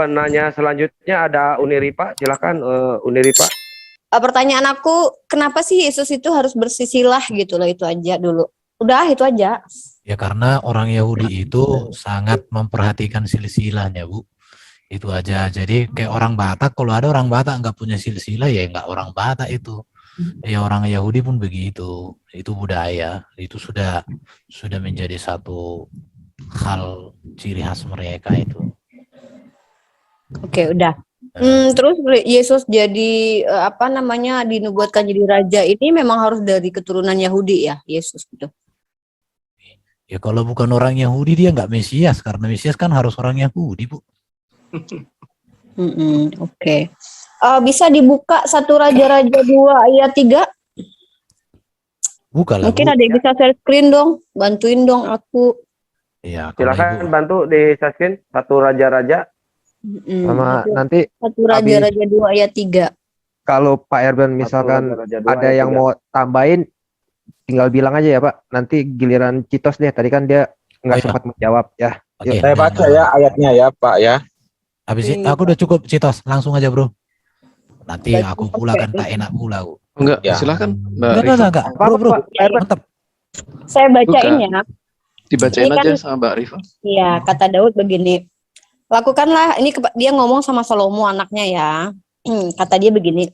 penanya selanjutnya ada Uniripa, silakan Uniripa. Pertanyaan aku, kenapa sih Yesus itu harus bersisilah gitu loh, itu aja dulu. Udah, itu aja. Ya karena orang Yahudi itu sangat memperhatikan silsilahnya, Bu. Itu aja. Jadi kayak orang Batak, kalau ada orang Batak nggak punya silsilah, ya nggak orang Batak itu. Ya orang Yahudi pun begitu. Itu budaya. Itu sudah menjadi satu hal ciri khas mereka itu. Oke, udah. Terus Yesus jadi dinubuatkan jadi raja ini memang harus dari keturunan Yahudi ya, Yesus gitu. Ya kalau bukan orang Yahudi dia nggak Mesias, karena Mesias kan harus orang Yahudi, Bu. Oke. Bisa dibuka 1 Raja-Raja 2 ayat 3? Buka lah, Mungkin Bu. ada yang bisa share screen dong, bantuin dong aku. Ya, Silakan bantu di screen 1 Raja-Raja. Sama nanti 1 Raja-Raja 2 ayat 3. kalau Pak Erben misalkan ada yang mau tambahin, tinggal bilang aja ya Pak. Nanti giliran Citos deh. Tadi kan dia nggak sempat menjawab ya. Oke, Saya baca ya ayatnya ya Pak ya. Habis itu aku udah cukup, Citos. Langsung aja, Bro. Nanti aku pula kan tak enak pula. Enggak, Ya. silakan. Enggak. Bro. Mantap. Saya bacain ya. Dibacain Ini kan- aja sama Mbak Rifa. Iya, kata Daud begini. Lakukanlah, ini dia ngomong sama Salomo anaknya ya. Kata dia begini.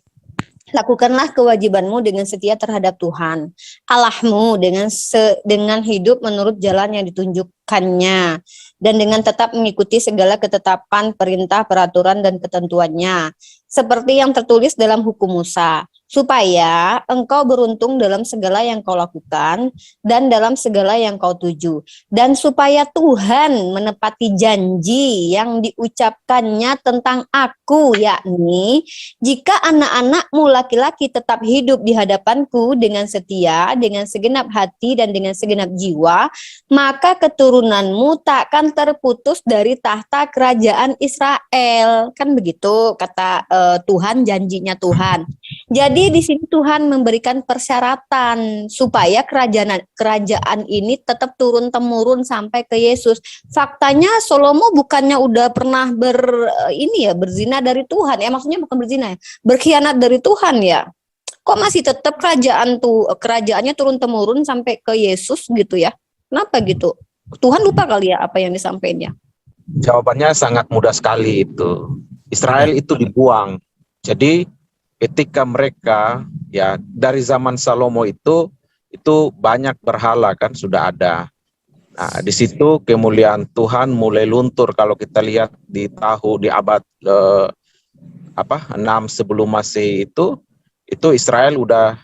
Lakukanlah kewajibanmu dengan setia terhadap Tuhan Allahmu dengan hidup menurut jalan yang ditunjukkannya dan dengan tetap mengikuti segala ketetapan, perintah, peraturan dan ketentuannya seperti yang tertulis dalam hukum Musa, supaya engkau beruntung dalam segala yang kau lakukan dan dalam segala yang kau tuju, dan supaya Tuhan menepati janji yang diucapkannya tentang aku, yakni jika anak-anakmu laki-laki tetap hidup di hadapanku dengan setia, dengan segenap hati dan dengan segenap jiwa, maka keturunanmu takkan terputus dari tahta kerajaan Israel. Kan begitu kata Tuhan, janjinya Tuhan. Jadi di sini Tuhan memberikan persyaratan supaya kerajaan ini tetap turun temurun sampai ke Yesus. Faktanya Salomo bukannya udah pernah berzina dari Tuhan ya, maksudnya bukan berzina ya, berkhianat dari Tuhan ya. Kok masih tetap kerajaannya turun temurun sampai ke Yesus gitu ya? Kenapa gitu? Tuhan lupa kali ya apa yang disampaikannya. Jawabannya sangat mudah sekali itu. Israel itu dibuang. Jadi ketika mereka ya dari zaman Salomo itu banyak berhala kan sudah ada. Nah, di situ kemuliaan Tuhan mulai luntur kalau kita lihat di abad 6 sebelum Masehi itu Israel udah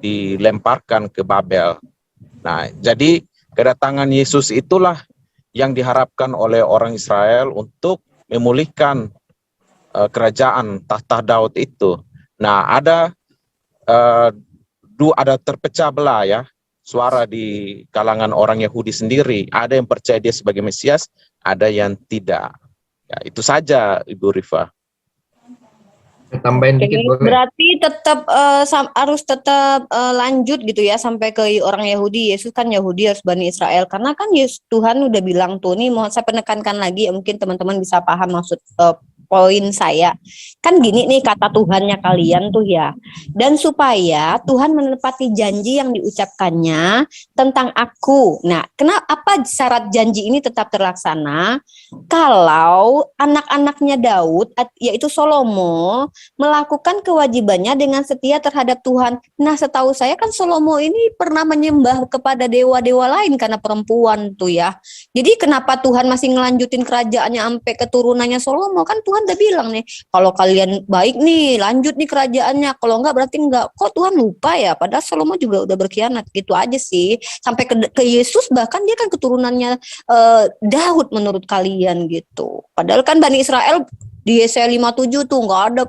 dilemparkan ke Babel. Nah, jadi kedatangan Yesus itulah yang diharapkan oleh orang Israel untuk memulihkan kerajaan tahta Daud itu. Nah, ada terpecah belah ya suara di kalangan orang Yahudi sendiri. Ada yang percaya dia sebagai Mesias, ada yang tidak. Ya, itu saja Ibu Rifa. Tambahin dikit boleh. Berarti harus tetap lanjut gitu ya sampai ke orang Yahudi. Yesus kan Yahudi, harus Bani Israel. Karena kan Tuhan udah bilang tuh, nih mau saya penekankan lagi, mungkin teman-teman bisa paham maksud poin saya. Kan gini nih kata Tuhannya kalian tuh ya. Dan supaya Tuhan menepati janji yang diucapkannya tentang aku. Nah, kenapa syarat janji ini tetap terlaksana? Kalau anak-anaknya Daud, yaitu Salomo, melakukan kewajibannya dengan setia terhadap Tuhan. Nah, setahu saya kan Salomo ini pernah menyembah kepada dewa-dewa lain karena perempuan tuh ya. Jadi kenapa Tuhan masih ngelanjutin kerajaannya sampai keturunannya Salomo? Kan Tuhan udah bilang nih, kalau kalian baik nih, lanjut nih kerajaannya. Kalau enggak berarti enggak. Kok Tuhan lupa ya? Padahal Salomo juga udah berkhianat. Gitu aja sih. Sampai ke Yesus, bahkan dia kan keturunannya Daud menurut kalian gitu. Padahal kan Bani Israel di Yesaya 57 tuh nggak ada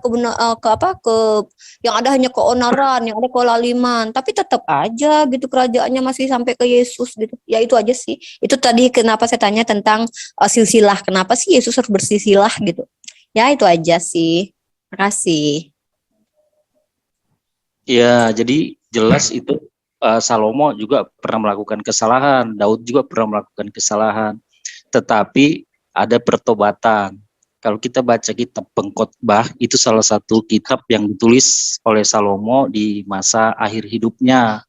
yang ada hanya keonaran, yang ada kelaliman, tapi tetap aja gitu kerajaannya masih sampai ke Yesus gitu. Ya itu aja sih. Itu tadi kenapa saya tanya tentang silsilah, kenapa sih Yesus harus bersilsilah gitu. Ya itu aja sih. Makasih. Ya, jadi jelas itu Salomo juga pernah melakukan kesalahan, Daud juga pernah melakukan kesalahan, tetapi ada pertobatan. Kalau kita baca kitab Pengkhotbah, itu salah satu kitab yang ditulis oleh Salomo di masa akhir hidupnya.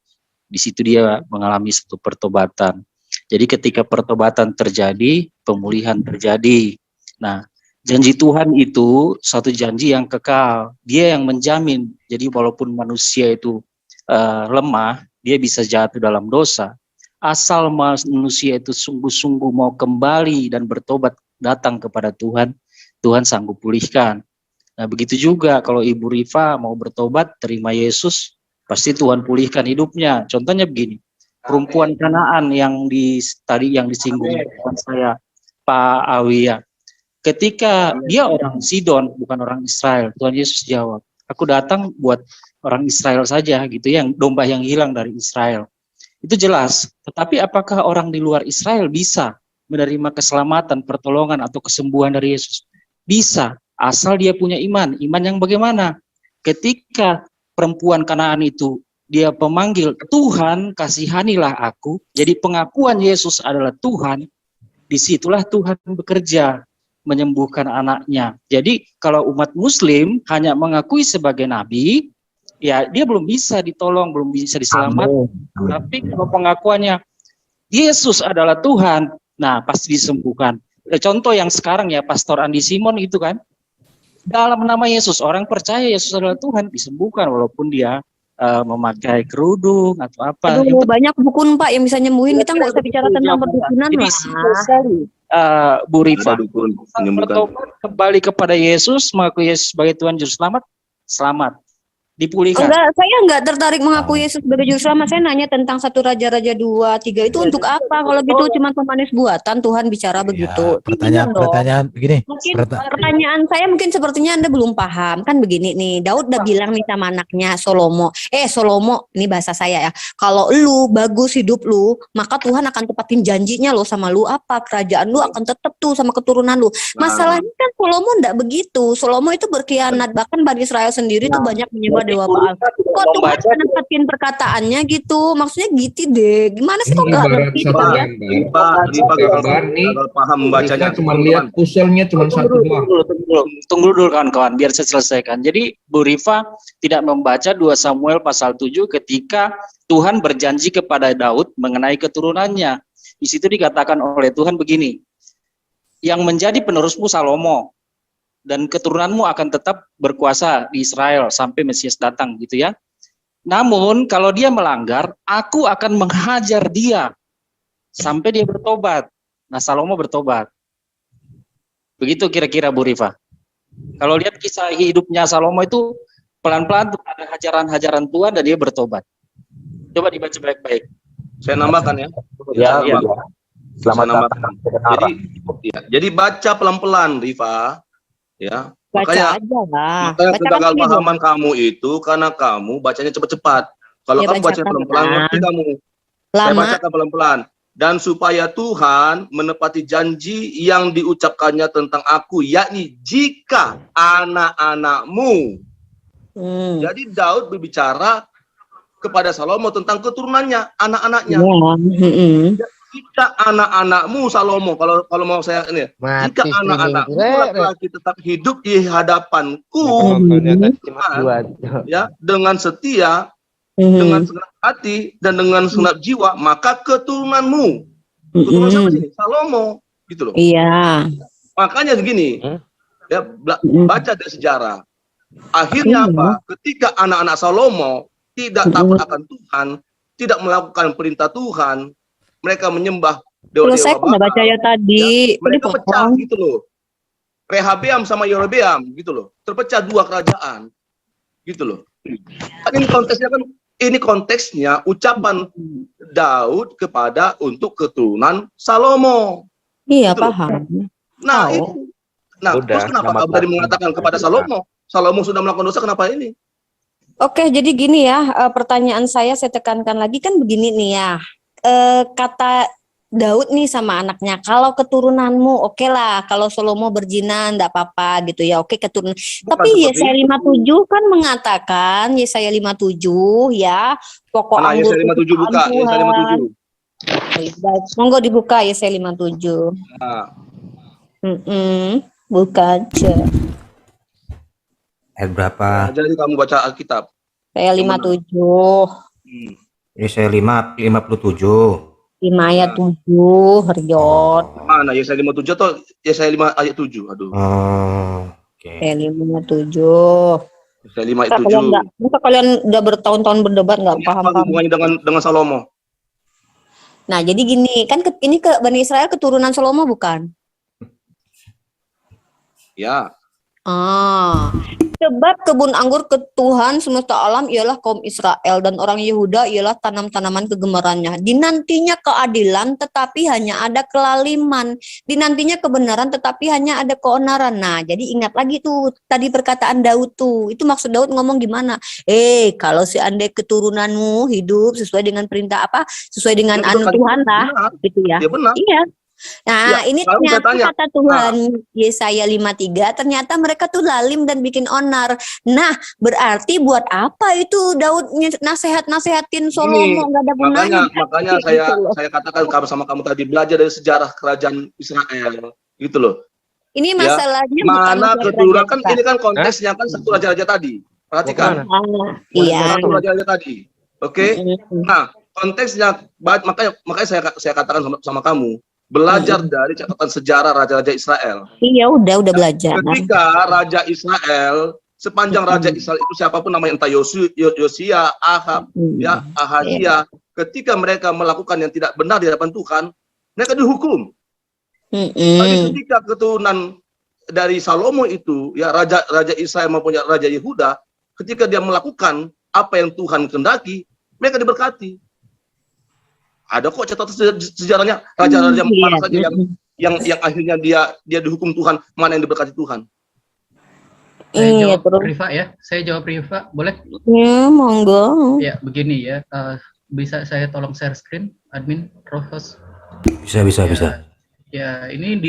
Di situ dia mengalami satu pertobatan. Jadi ketika pertobatan terjadi, pemulihan terjadi. Nah, janji Tuhan itu satu janji yang kekal. Dia yang menjamin. Jadi walaupun manusia itu lemah, dia bisa jatuh dalam dosa. Asal manusia itu sungguh-sungguh mau kembali dan bertobat datang kepada Tuhan, Tuhan sanggup pulihkan. Nah, begitu juga kalau Ibu Rifa mau bertobat, terima Yesus, pasti Tuhan pulihkan hidupnya. Contohnya begini, perempuan Kanaan yang tadi yang disinggung teman saya, Pak Awia. Ketika dia orang Sidon, bukan orang Israel, Tuhan Yesus jawab, aku datang buat orang Israel saja, gitu, yang domba yang hilang dari Israel. Itu jelas. Tetapi apakah orang di luar Israel bisa menerima keselamatan, pertolongan, atau kesembuhan dari Yesus? Bisa, asal dia punya iman. Iman yang bagaimana? Ketika perempuan Kanaan itu, dia pemanggil, Tuhan kasihanilah aku. Jadi pengakuan Yesus adalah Tuhan. Disitulah Tuhan bekerja, menyembuhkan anaknya. Jadi kalau umat Muslim hanya mengakui sebagai nabi, ya dia belum bisa ditolong, belum bisa diselamatkan. Tapi kalau pengakuannya Yesus adalah Tuhan, nah pasti disembuhkan. Contoh yang sekarang ya, Pastor Andi Simon itu kan, dalam nama Yesus, orang percaya Yesus adalah Tuhan, disembuhkan walaupun dia memakai kerudung atau apa. Aduh, banyak dukun Pak yang bisa nyembuhin. Kita nggak usah bicara tentang perdukunan Jadi lah. Bu Rifa, bertobat kembali kepada Yesus, mengakui Yesus sebagai Tuhan Juru Selamat, selamat, dipulihkan. Enggak, saya enggak tertarik mengaku Yesus sebagai juru selamat. Saya nanya tentang 1 Raja-Raja 2, 3 itu untuk apa? Kalau gitu cuma pemanis buatan, Tuhan bicara begitu. Pertanyaan begini. Mungkin pertanyaan saya mungkin sepertinya Anda belum paham. Kan begini nih, Daud udah bilang nih sama anaknya Salomo. Salomo, ini bahasa saya ya. Kalau lu bagus hidup lu, maka Tuhan akan tepatin janjinya lo sama lu apa? Kerajaan lu akan tetap tuh sama keturunan lu. Masalahnya kan Salomo enggak begitu. Salomo itu berkhianat. Bahkan Bani Israel sendiri tuh banyak menyembah dewa Baal. Kok Tuhan menepatin perkataannya gitu? Maksudnya gitu deh. Gimana sih kok nggak ngerti gitu ya? Paham membacanya. Cuma lihat puzzle-nya cuma satu doang. Tunggu dulu kawan-kawan, biar saya selesaikan. Jadi Bu Rifa tidak membaca 2 Samuel pasal 7 ketika Tuhan berjanji kepada Daud mengenai keturunannya. Di situ dikatakan oleh Tuhan begini, yang menjadi penerusmu Salomo, dan keturunanmu akan tetap berkuasa di Israel sampai Mesias datang, gitu ya. Namun kalau dia melanggar, aku akan menghajar dia sampai dia bertobat. Nah, Salomo bertobat. Begitu kira-kira Bu Rifa. Kalau lihat kisah hidupnya Salomo itu pelan-pelan ada hajaran-hajaran Tuhan dan dia bertobat. Coba dibaca baik-baik. Saya nambahkan ya. Ya. Selamat datang. Jadi baca pelan-pelan, Rifa. Ya, Baca aja lah. Makanya Baca gagal kan pahaman kamu itu karena kamu bacanya cepat-cepat. Kalau Ya, kamu baca bacakan pelan-pelan, lah. ngerti kamu. Saya lama. bacakan pelan-pelan. Dan supaya Tuhan menepati janji yang diucapkannya tentang aku, yakni jika anak-anakmu. Jadi Daud berbicara kepada Salomo tentang keturunannya, anak-anaknya. Jika anak-anakmu Salomo, kalau mau saya ini, jika anak-anakmu laki-laki tetap hidup di hadapanku, ya, dengan setia, dengan segenap hati dan dengan segenap jiwa, maka keturunanmu, keturunan siapa sih? Salomo, gitu loh. Iya. Makanya begini, ya, baca dari sejarah. Akhirnya apa? Ketika anak-anak Salomo tidak taat akan Tuhan, tidak melakukan perintah Tuhan, mereka menyembah dewa-dewa Saya udah baca ya tadi. Ya, mereka pecah gitu loh. Rehabeam sama Yerobeam gitu loh. Terpecah 2 kerajaan. Gitu loh. Ini konteksnya kan, ini konteksnya ucapan Daud kepada untuk keturunan Salomo. Iya, Gitu loh. paham. Nah, Tahu. itu. Nah, terus kenapa kamu tadi mengatakan kepada Salomo? Salomo sudah melakukan dosa, kenapa ini? Oke, jadi gini ya, pertanyaan saya tekankan lagi kan begini nih ya. Kata Daud nih sama anaknya, kalau keturunanmu oke lah, kalau Salomo berzina enggak apa-apa gitu ya, oke keturunan. Tapi Yesaya 57 kan mengatakan, Yesaya 57 ya, pokok anggur Yesaya 57 buka, Yesaya 57. Baik, monggo dibuka Yesaya 57. Nah. Bukan, Ce. Ayat berapa? Jadi kamu baca Alkitab. Saya 57. Ini saya 57. 5 ayat 7, Rion. Mana Yesaya 57 atau Yesaya 5 ayat 7? Aduh. Oke. Saya 57. Yesaya 5 ayat Masa 7. masa kalian udah bertahun-tahun berdebat nggak paham? Apa hubungannya dengan Salomo? Nah, jadi gini, kan ini ke Bani Israel keturunan Salomo bukan? Ya. Sebab kebun anggur ke Tuhan semesta alam ialah kaum Israel dan orang Yehuda ialah tanam-tanaman kegemarannya. Dinantinya keadilan tetapi hanya ada kelaliman. Dinantinya kebenaran tetapi hanya ada keonaran. Nah, jadi ingat lagi tuh tadi perkataan Daud tuh. Itu maksud Daud ngomong gimana? Kalau seandainya keturunanmu hidup sesuai dengan perintah apa? Sesuai dengan Ya, anu benar. Tuhan lah, Benar. gitu ya. Ya benar. Iya. Nah, Ya, ini lalu saya ternyata tanya, kata Tuhan Yesaya 53, ternyata mereka tuh lalim dan bikin onar. Nah, berarti buat apa itu Daud nasehat-nasehatin Salomo, nggak ada gunanya. makanya saya katakan sama kamu tadi, belajar dari sejarah kerajaan Israel, gitu loh. Ini Ya, masalahnya bukan mana masalah keturunan kan kerajaan, ini kan konteksnya kan satu raja-raja tadi. Perhatikan. Pak. Iya. Satu raja-raja tadi. Oke? Nah, konteksnya makanya saya katakan sama kamu, belajar dari catatan sejarah raja-raja Israel. Iya, udah belajar. Ketika raja Israel, sepanjang raja Israel itu siapapun namanya, entah Yosia, Ahab, ya, Ahazia, ketika mereka melakukan yang tidak benar di hadapan Tuhan, mereka dihukum. Tapi ketika keturunan dari Salomo itu, ya raja Israel maupun raja Yehuda, ketika dia melakukan apa yang Tuhan kehendaki, mereka diberkati. Ada kok catatan sejarahnya raja-raja mana saja yang akhirnya dia dihukum Tuhan, mana yang diberkati Tuhan. Saya jawab Rifa ya. Saya jawab Rifa, boleh? Ya, monggo. Ya, begini ya. Bisa saya tolong share screen, admin, Rofos? Bisa. Ya, ini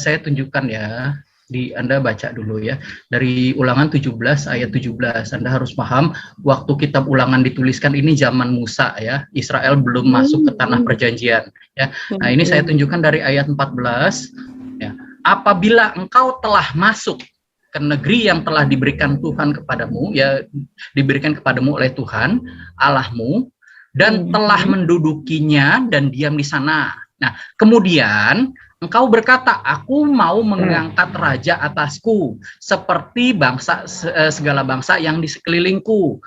saya tunjukkan ya. Anda baca dulu ya. Dari Ulangan 17 ayat 17. Anda harus paham, waktu kitab Ulangan dituliskan ini zaman Musa ya. Israel belum masuk ke tanah perjanjian ya. Nah, ini saya tunjukkan dari ayat 14 ya. Apabila engkau telah masuk ke negeri yang telah diberikan Tuhan kepadamu, ya diberikan kepadamu oleh Tuhan Allahmu, dan telah mendudukinya dan diam di sana. Nah, kemudian engkau berkata, aku mau mengangkat raja atasku, seperti segala bangsa yang di sekelilingku.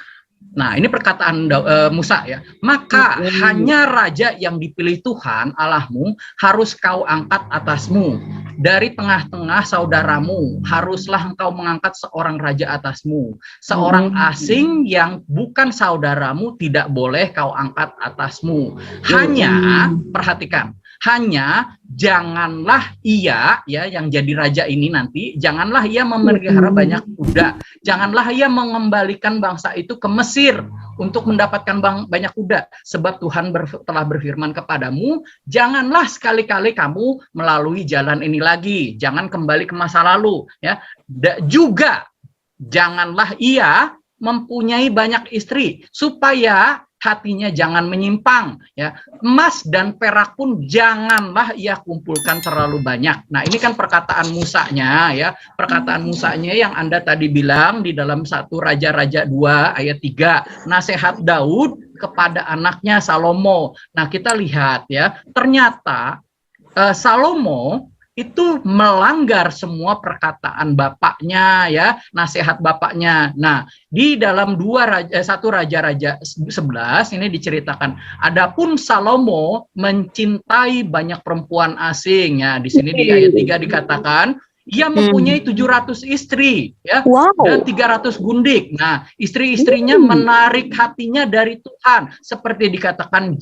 Nah, ini perkataan Musa ya. Maka hanya raja yang dipilih Tuhan Allahmu harus kau angkat atasmu. Dari tengah-tengah saudaramu haruslah engkau mengangkat seorang raja atasmu. Seorang asing yang bukan saudaramu tidak boleh kau angkat atasmu. Hanya, perhatikan, hanya janganlah ia ya yang jadi raja ini nanti, janganlah ia memelihara banyak kuda, janganlah ia mengembalikan bangsa itu ke Mesir untuk mendapatkan banyak kuda, sebab Tuhan telah berfirman kepadamu, janganlah sekali-kali kamu melalui jalan ini lagi, jangan kembali ke masa lalu ya. Juga janganlah ia mempunyai banyak istri, supaya hatinya jangan menyimpang ya. Emas dan perak pun janganlah ia kumpulkan terlalu banyak. Nah, ini kan perkataan Musanya ya. Perkataan Musanya yang Anda tadi bilang di dalam 1 Raja-Raja 2 ayat 3, nasihat Daud kepada anaknya Salomo. Nah, kita lihat ya, ternyata Salomo itu melanggar semua perkataan bapaknya ya, nasihat bapaknya. Nah, di dalam 1 Raja-Raja 11 ini diceritakan, adapun Salomo mencintai banyak perempuan asing ya. Di sini di ayat 3 dikatakan ia mempunyai 700 istri ya, dan 300 gundik. Nah, istri-istrinya menarik hatinya dari Tuhan, seperti dikatakan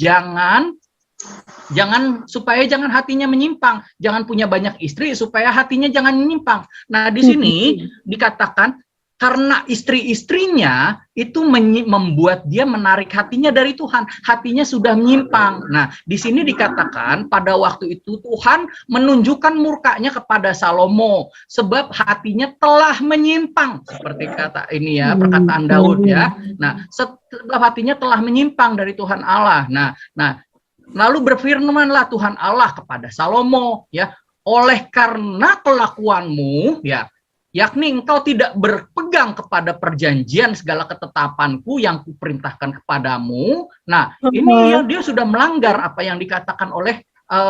supaya jangan hatinya menyimpang, jangan punya banyak istri supaya hatinya jangan menyimpang. Nah, di sini dikatakan karena istri-istrinya itu membuat dia menarik hatinya dari Tuhan, hatinya sudah menyimpang. Nah, di sini dikatakan pada waktu itu Tuhan menunjukkan murkanya kepada Salomo sebab hatinya telah menyimpang, seperti kata ini ya, perkataan Daud ya. Nah, sebab hatinya telah menyimpang dari Tuhan Allah. Nah, lalu berfirmanlah Tuhan Allah kepada Salomo ya, oleh karena kelakuanmu, ya, yakni engkau tidak berpegang kepada perjanjian segala ketetapanku yang kuperintahkan kepadamu. Nah, ini dia sudah melanggar apa yang dikatakan oleh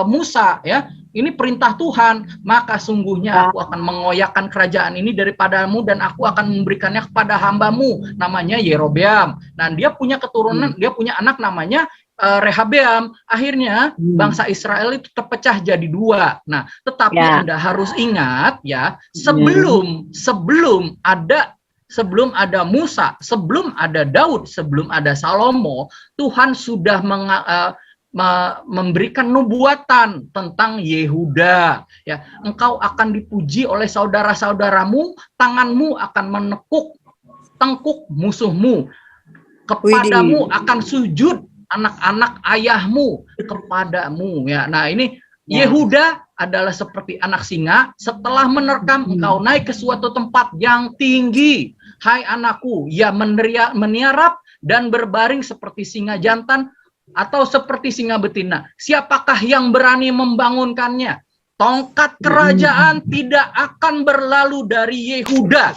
Musa, ya. Ini perintah Tuhan, maka sungguhnya aku akan mengoyakkan kerajaan ini daripadamu dan aku akan memberikannya kepada hambamu namanya Yerobeam. Nah, dia punya keturunan, dia punya anak namanya Rehabeam. Akhirnya bangsa Israel itu terpecah jadi dua. Nah, tetapi Anda harus ingat, ya, sebelum ada Musa, sebelum ada Daud, sebelum ada Salomo, Tuhan sudah memberikan nubuatan tentang Yehuda, ya. Engkau akan dipuji oleh saudara-saudaramu, tanganmu akan menekuk tengkuk musuhmu, kepadamu akan sujud anak-anak ayahmu kepadamu, ya. Nah, ini Yehuda adalah seperti anak singa, setelah menerkam engkau naik ke suatu tempat yang tinggi, hai anakku, ia meniarap dan berbaring seperti singa jantan atau seperti singa betina. Siapakah yang berani membangunkannya? Tongkat kerajaan tidak akan berlalu dari Yehuda.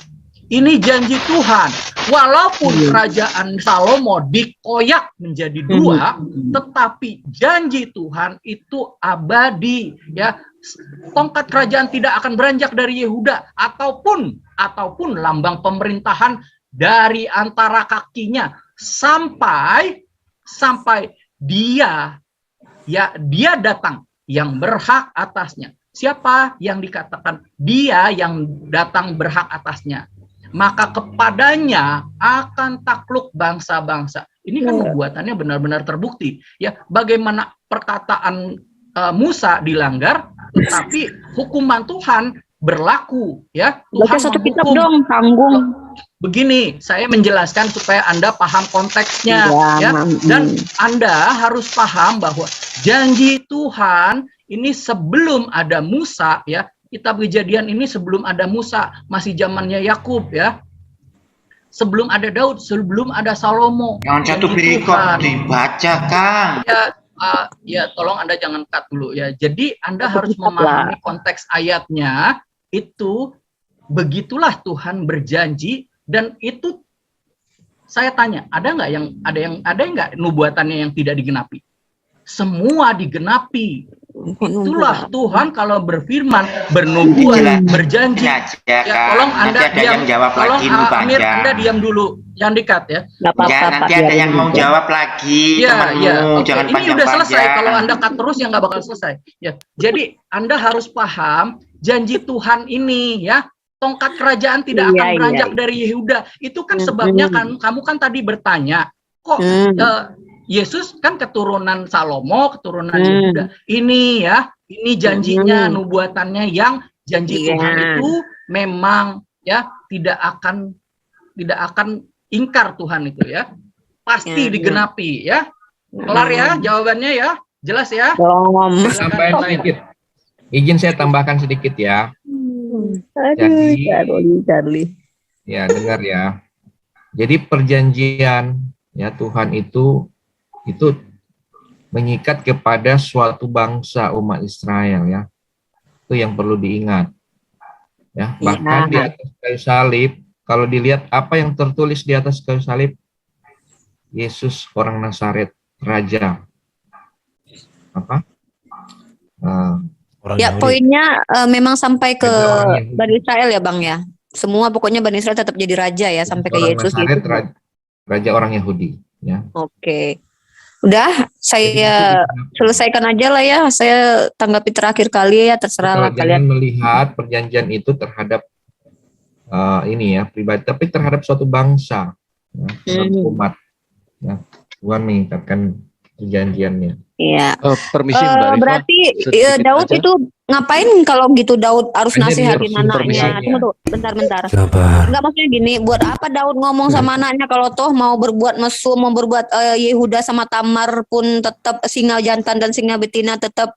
Ini janji Tuhan. Walaupun kerajaan Salomo dikoyak menjadi dua, tetapi janji Tuhan itu abadi, ya. Tongkat kerajaan tidak akan beranjak dari Yehuda ataupun lambang pemerintahan dari antara kakinya sampai dia datang yang berhak atasnya. Siapa yang dikatakan dia yang datang berhak atasnya? Maka kepadanya akan takluk bangsa-bangsa. Ini kan nubuatannya benar-benar terbukti, ya. Bagaimana perkataan Musa dilanggar, tetapi hukuman Tuhan berlaku, ya. Tuhan satu kitab menghukum. dong, tanggung. Begini, saya menjelaskan supaya Anda paham konteksnya, ya. Dan Anda harus paham bahwa janji Tuhan ini sebelum ada Musa, ya. Kitab Kejadian ini sebelum ada Musa, masih zamannya Yakub, ya. Sebelum ada Daud, sebelum ada Salomo. Jangan satu perikop dibaca, Kang. Ya, tolong Anda jangan cut dulu, ya. Jadi Anda harus memahami konteks ayatnya. Itu begitulah Tuhan berjanji, dan itu saya tanya, ada nggak nubuatannya yang tidak digenapi? Semua digenapi. Itulah Tuhan kalau berfirman, bernubuat, berjanji. Ya, tolong Anda diam. Tolong Amir, Anda diam dulu. Jangan dikat, ya. Nanti ada yang mau jawab lagi, temanmu. Jangan ini panjang-panjang. udah selesai. Kalau Anda cut terus ya nggak bakal selesai. Ya, jadi Anda harus paham janji Tuhan ini, ya. Tongkat kerajaan tidak akan beranjak dari Yehuda. Itu kan sebabnya kan kamu kan tadi bertanya, kok Yesus kan keturunan Salomo, keturunan Yehuda. Ini, ya, ini janjinya, nubuatannya yang janji Tuhan itu memang, ya, tidak akan ingkar Tuhan itu, ya. Pasti digenapi, ya. Kelar ya jawabannya, ya. Jelas ya? Sampaikan sedikit. Izin saya tambahkan sedikit, ya. Jadi, Charlie. ya, dengar ya. Jadi perjanjian, ya, Tuhan itu mengikat kepada suatu bangsa umat Israel, ya. Itu yang perlu diingat. Ya, bahkan di atas kayu salib, kalau dilihat apa yang tertulis di atas kayu salib, Yesus orang Nazaret, raja. Apa? Ya, poinnya memang sampai ke Bani Israel, ya, Bang, ya. Semua pokoknya Bani Israel tetap jadi raja, ya, sampai ke Yesus. Nazaret, raja orang Yahudi, ya. Oke. Udah, saya selesaikan aja lah, ya. Saya tanggapi terakhir kali, ya, terserah lah kalian. Melihat perjanjian itu terhadap ini, ya, pribadi, tapi terhadap suatu bangsa, ya, terhadap umat, ya. Tuhan mengikatkan perjanjiannya. Iya. Permisi Mbak Rifah. Berarti Daud aja. itu ngapain kalau gitu Daud harus nasihatin anaknya? Tunggu, bentar. Enggak, maksudnya gini, buat apa Daud ngomong sama anaknya kalau toh mau berbuat mesum, mau berbuat Yehuda sama Tamar pun tetap singa jantan dan singa betina tetap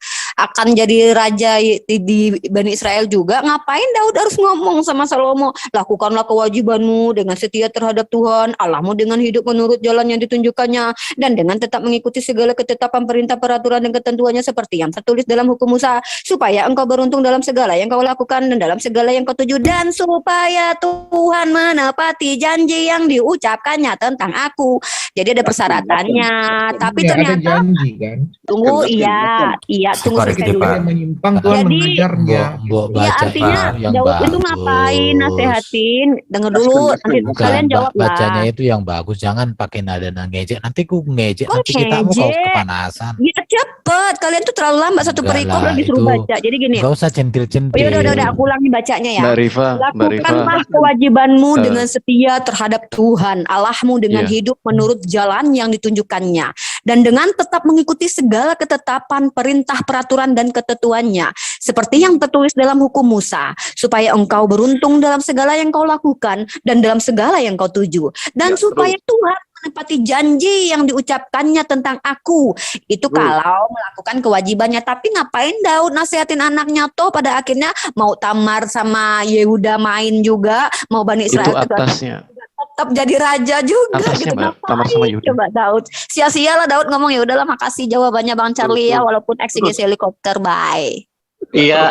akan jadi raja di Bani Israel juga, ngapain Daud harus ngomong sama Salomo, lakukanlah kewajibanmu dengan setia terhadap Tuhan Allahmu dengan hidup menurut jalan yang ditunjukkannya dan dengan tetap mengikuti segala ketetapan, perintah, peraturan dan ketentuannya seperti yang tertulis dalam hukum Musa, supaya engkau beruntung dalam segala yang kau lakukan dan dalam segala yang kau tuju, dan supaya Tuhan menepati janji yang diucapkannya tentang aku. Jadi ada persyaratannya, tapi Ya, ada ternyata janji kan. tunggu, iya tunggu Suka selesai dikit, dulu. Pak. Menyimpang Tuhan Jadi, mengajarnya. Mbok Ya baca artinya Pak, yang Daud itu bagus. ngapain nasehatin, denger dulu, nanti Bukan, kalian jawab bacanya lah. itu yang bagus, jangan pakai nada ngejek. Nanti ku ngejek, Kok nanti kita mau kau ngejek? kepanasan. Ya cepet, kalian tuh terlalu lambat, satu Enggak perikop lah, lagi suruh itu baca. Jadi gini, enggak usah oh centil-centil. ya udah, aku ulangi bacanya ya. Mbak Rifa, Lakukanlah kewajibanmu Eh. dengan setia terhadap Tuhan Allahmu dengan Iya. hidup menurut jalan yang ditunjukkannya dan dengan tetap mengikuti segala ketetapan, perintah, peraturan dan ketentuannya seperti yang tertulis dalam hukum Musa, supaya engkau beruntung dalam segala yang kau lakukan dan dalam segala yang kau tuju, dan supaya Tuhan menepati janji yang diucapkannya tentang aku. Itu kalau melakukan kewajibannya. Tapi ngapain Daud nasihatin anaknya, toh pada akhirnya mau Tamar sama Yehuda main juga, mau Bani itu Israel juga atasnya. tetap jadi raja juga Atasnya, gitu. Mbak, Tamar sama Ngapain Yehuda. coba Daud? Sia-sia lah Daud ngomong. Ya udahlah, makasih jawabannya Bang Charlie ya, walaupun eksegesi helikopter. Bye. Iya,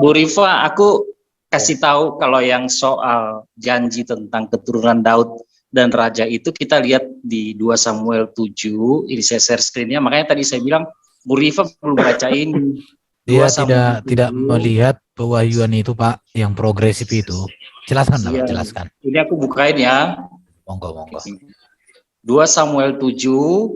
Bu Rifa, aku kasih tahu kalau yang soal janji tentang keturunan Daud dan raja itu kita lihat di 2 Samuel 7, ini saya share screen-nya, makanya tadi saya bilang Bu Rifa perlu baca ini. Dia 2 Samuel tidak 7. melihat pewahyuan itu Pak, yang progresif itu. Jelaskan lah, Pak, Iya. jelaskan. Ini aku bukain ya. Monggo. 2 Samuel 7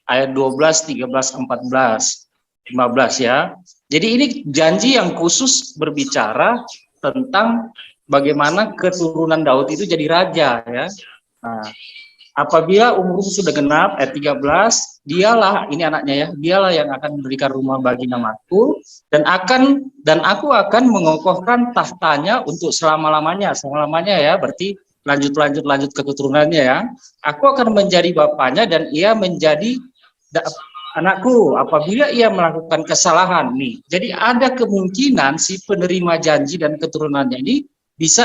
ayat 12, 13, 14, 15 ya. Jadi ini janji yang khusus berbicara tentang bagaimana keturunan Daud itu jadi raja ya. Nah, apabila umurmu sudah genap, ayat 13, dialah, ini anaknya ya, dialah yang akan mendirikan rumah bagi namaku dan aku akan mengokohkan tahtanya untuk selama-lamanya ya, berarti lanjut ke keturunannya ya. Aku akan menjadi bapaknya dan ia menjadi anakku apabila ia melakukan kesalahan nih. Jadi ada kemungkinan si penerima janji dan keturunannya ini bisa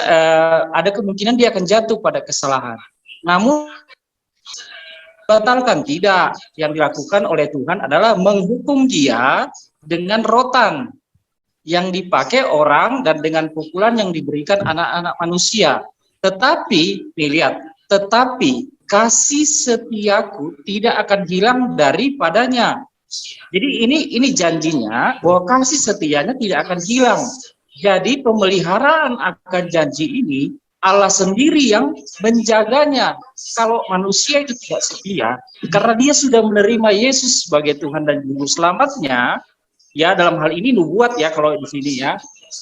ada kemungkinan dia akan jatuh pada kesalahan. Namun batalkan tidak, yang dilakukan oleh Tuhan adalah menghukum dia dengan rotan yang dipakai orang dan dengan pukulan yang diberikan anak-anak manusia. Tetapi kasih setiaku tidak akan hilang daripadanya. Jadi ini janjinya bahwa kasih setianya tidak akan hilang. Jadi pemeliharaan akan janji ini Allah sendiri yang menjaganya. Kalau manusia itu tidak setia, karena dia sudah menerima Yesus sebagai Tuhan dan Juru Selamatnya, ya dalam hal ini nubuat ya kalau di sini ya,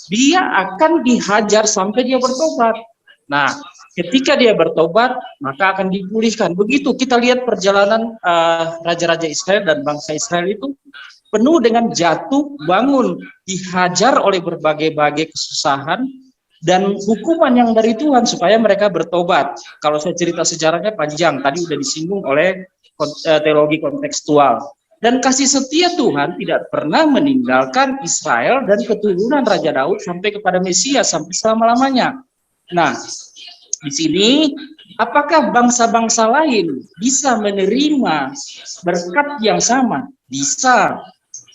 dia akan dihajar sampai dia bertobat. Nah, ketika dia bertobat, maka akan dipulihkan. Begitu kita lihat perjalanan raja-raja Israel dan bangsa Israel itu penuh dengan jatuh bangun, dihajar oleh berbagai-bagai kesusahan, dan hukuman yang dari Tuhan supaya mereka bertobat. Kalau saya cerita sejarahnya panjang, tadi udah disinggung oleh teologi kontekstual. Dan kasih setia Tuhan tidak pernah meninggalkan Israel dan keturunan Raja Daud sampai kepada Mesias, sampai selama-lamanya. Nah, di sini apakah bangsa-bangsa lain bisa menerima berkat yang sama? Bisa.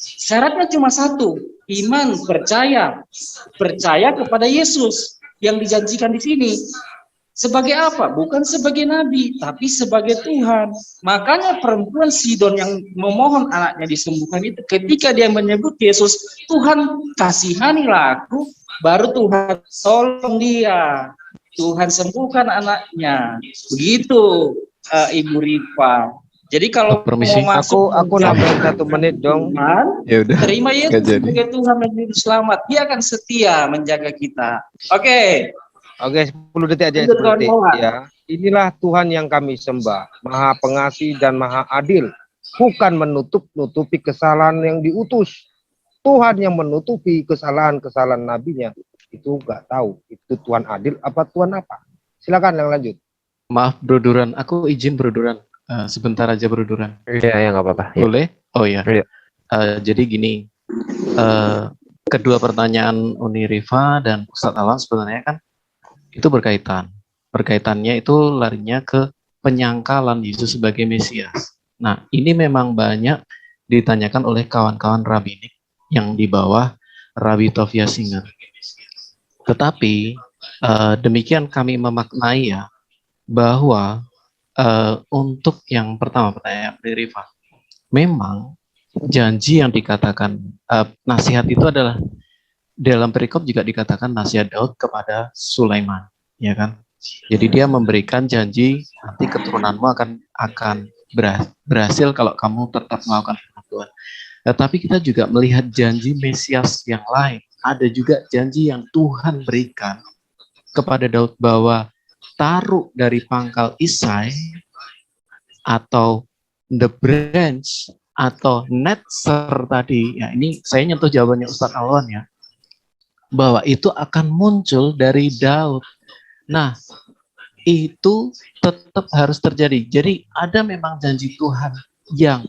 Syaratnya cuma satu, iman, percaya kepada Yesus yang dijanjikan di sini. Sebagai apa? Bukan sebagai nabi, tapi sebagai Tuhan. Makanya perempuan Sidon yang memohon anaknya disembuhkan itu, ketika dia menyebut Yesus, Tuhan kasihanilah aku, baru Tuhan tolong dia. Tuhan sembuhkan anaknya. Begitu Ibu Rifa. Jadi kalau mau masuk aku nambahin 1 menit dong. Ya udah. Terima Yesus sebagai Tuhan dan Juru Selamat. Dia akan setia menjaga kita. Oke, 10 detik aja, 10 detik ya. Inilah Tuhan yang kami sembah, Maha Pengasih dan Maha Adil, bukan menutupi kesalahan yang diutus. Tuhan yang menutupi kesalahan-kesalahan nabinya itu nggak tahu itu Tuhan adil apa Tuhan apa. Silakan yang lanjut. Maaf Bro Duran, aku izin Bro Duran. Sebentar aja Bro Duran. Iya, ya nggak apa-apa. Boleh? Oh ya. Iya. Jadi gini, kedua pertanyaan Uni Rifa dan Ustadz Alam sebenarnya kan itu berkaitan. Berkaitannya itu larinya ke penyangkalan Yesus sebagai Mesias. Nah, ini memang banyak ditanyakan oleh kawan-kawan rabbinik yang di bawah Rabbi Tovia Singer. Tetapi demikian kami memaknai ya, bahwa untuk yang pertama pertanyaan dari Rifa, memang janji yang dikatakan nasihat itu adalah dalam perikop juga dikatakan nasihat Daud kepada Sulaiman, ya kan? Jadi dia memberikan janji nanti keturunanmu akan berhasil kalau kamu tetap melakukan firman Tuhan. Tetapi kita juga melihat janji Mesias yang lain. Ada juga janji yang Tuhan berikan kepada Daud bahwa taruh dari pangkal Isai atau the branch atau netzer tadi, ya ini saya nyentuh jawabannya Ustadz Alwan ya, bahwa itu akan muncul dari Daud. Nah, itu tetap harus terjadi. Jadi ada memang janji Tuhan yang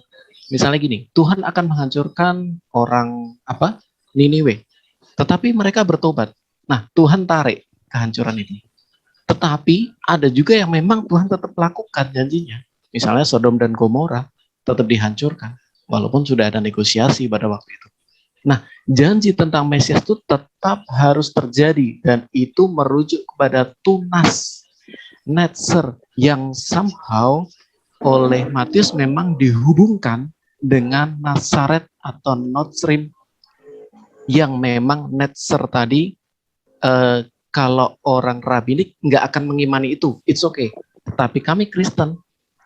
misalnya gini, Tuhan akan menghancurkan orang Niniwe. Tetapi mereka bertobat. Nah, Tuhan tarik kehancuran itu. Tetapi ada juga yang memang Tuhan tetap lakukan janjinya. Misalnya Sodom dan Gomora tetap dihancurkan walaupun sudah ada negosiasi pada waktu itu. Nah, janji tentang Mesias itu tetap harus terjadi dan itu merujuk kepada tunas netzer yang somehow oleh Matius memang dihubungkan dengan Nazaret atau Notzrim yang memang netzer tadi kalau orang rabbinik nggak akan mengimani itu, it's okay. Tapi kami Kristen,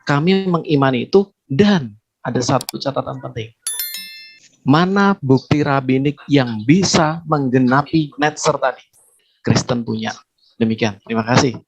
kami mengimani itu dan ada satu catatan penting. Mana bukti rabbinik yang bisa menggenapi netzer tadi? Kristen punya. Demikian. Terima kasih.